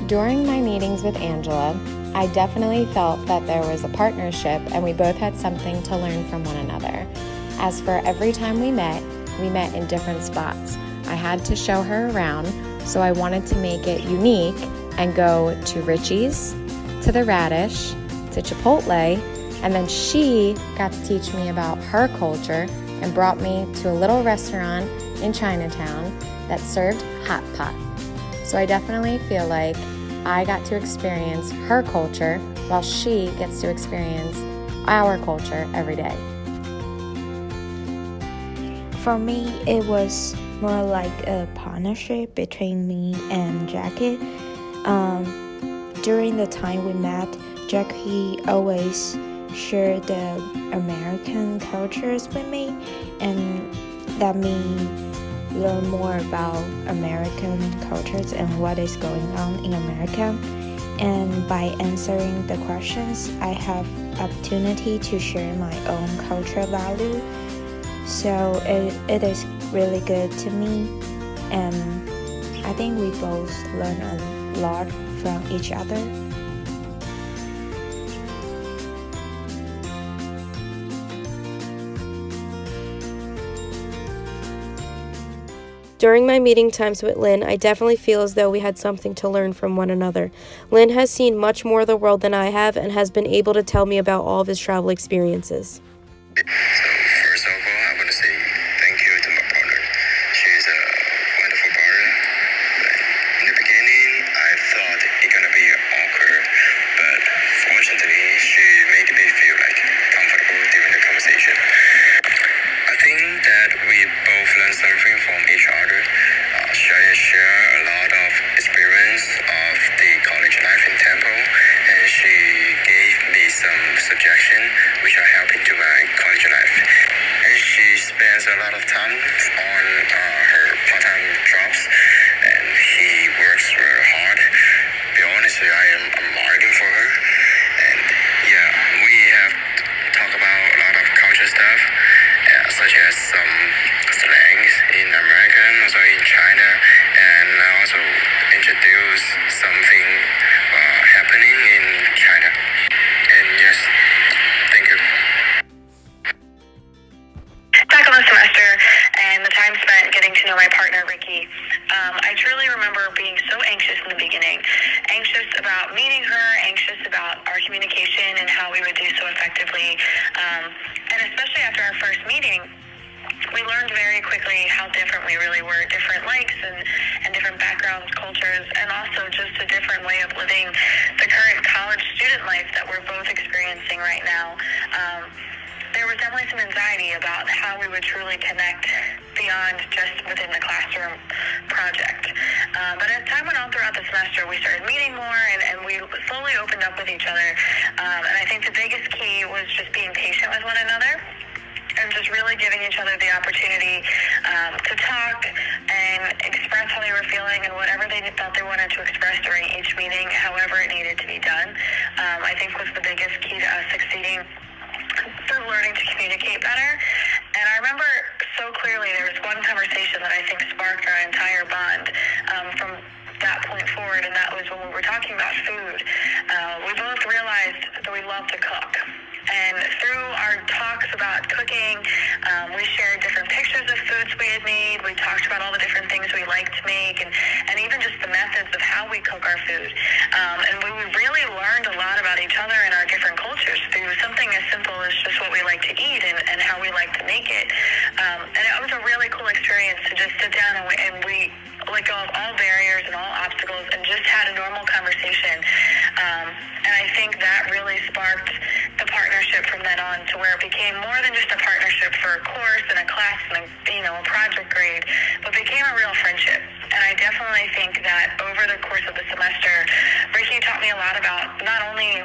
During my meetings with Angela, I definitely felt that there was a partnership and we both had something to learn from one another. As for every time we met in different spots. I had to show her around, so I wanted to make it unique and go to Richie's, to the Radish, to Chipotle, and then she got to teach me about her culture and brought me to a little restaurant in Chinatown that served hot pot. So I definitely feel like I got to experience her culture while she gets to experience our culture every day. For me, it was more like a partnership between me and Jackie. During the time we met, Jackie always shared the American cultures with me, and that made me learn more about American cultures and what is going on in America. And by answering the questions, I have opportunity to share my own cultural value. So it is really good to me, and I think we both learn a lot from each other. During my meeting times with Lynn, I definitely feel as though we had something to learn from one another. Lynn has seen much more of the world than I have and has been able to tell me about all of his travel experiences. So first of all, I want to say thank you to my partner. She's a wonderful partner. In the beginning, I thought it's gonna be awkward, but fortunately, she made me feel like comfortable during the conversation. I think that we both learned something from each other. Share a lot of experience of the college life in Temple, and she gave me some suggestions which are helping to my college life. And she spends a lot of time on her part-time jobs, and she works very hard. Be honest, I'm marking for her. And yeah, we have talked about a lot of culture stuff, such as some slangs in America, also in China, and also introduce something happening in China. And yes, thank you. Back on the semester and the time spent getting to know my partner, Ricky, I truly remember being so anxious in the beginning. Anxious about meeting her, anxious about our communication and how we would do so effectively. And especially after our first meeting, we learned very quickly how different we really were, different likes and different backgrounds, cultures, and also just a different way of living the current college student life that we're both experiencing right now. There was definitely some anxiety about how we would truly connect beyond just within the classroom project. But as time went on throughout the semester, we started meeting more and we slowly opened up with each other. And I think the biggest key was just being patient with one another and just really giving each other the opportunity to talk and express how they were feeling and whatever they felt they wanted to express during each meeting, however it needed to be done. I think was the biggest key to us succeeding through learning to communicate better. And I remember so clearly there was one conversation that I think sparked our entire bond from that point forward, and that was when we were talking about food. We both realized that we love to cook. And through our talks about cooking, we shared different pictures of foods we had made. We talked about all the different things we like to make and even just the methods of how we cook our food. And we really learned a lot about each other and our different cultures through something as simple as just what we like to eat and how we like to make it. And it was a really cool experience to just sit down and we let go of all barriers and all obstacles and just had a normal conversation. And I think that really sparked the partnership from then on to where it became more than just a partnership for a course and a class and a project grade, but became a real friendship. And I definitely think that over the course of the semester, Ricky taught me a lot about not only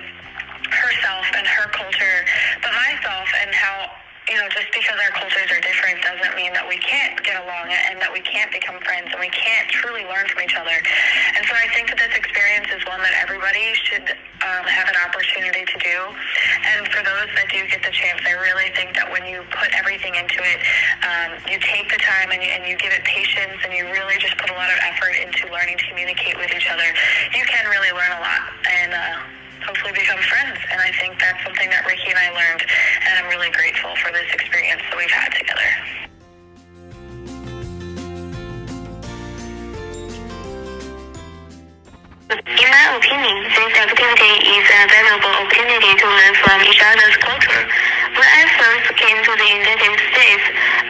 herself and her culture, but myself and how just because our cultures are different doesn't mean that we can't get along and that we can't become friends and we can't truly learn from each other. And so I think that this experience is one that everybody should have an opportunity to do. And for those that do get the chance, I really think that when you put everything into it, you take the time and you give it patience and you really just put a lot of effort into learning to communicate with each other, you can really hopefully learn a lot and hopefully become friends. And I think that's something that Ricky and I learned, and I'm really grateful for this experience that we've had together. In my opinion, this activity is a valuable opportunity to learn from each other's culture. When I first came to the United States,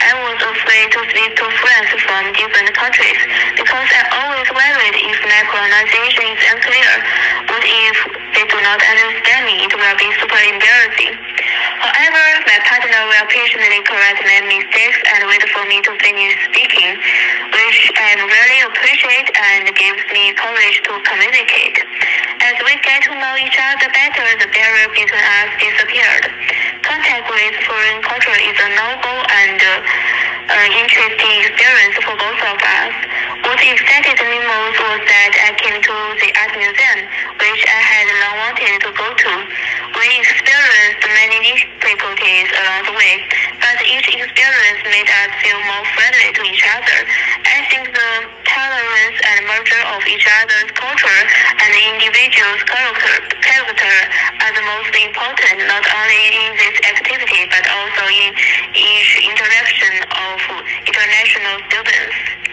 I was afraid to speak to friends from different countries because I always worried if my pronunciation is unclear. What if they do not understand me? It will be super embarrassing. However, my partner will patiently correct my mistakes and wait for me to finish speaking, which I really appreciate and gives me courage to communicate. As we get to know each other better, the barrier between us disappeared. Contact with foreign culture is a novel and interesting experience for both of us. What excited me most was that I came to the art museum, which I had long wanted to go to. We experienced many difficulties along the way, but each experience made us feel more friendly to each other. I think the tolerance and merger of each other's culture and the individual's character are the most important, not only in this activity, but also in each interaction of international students.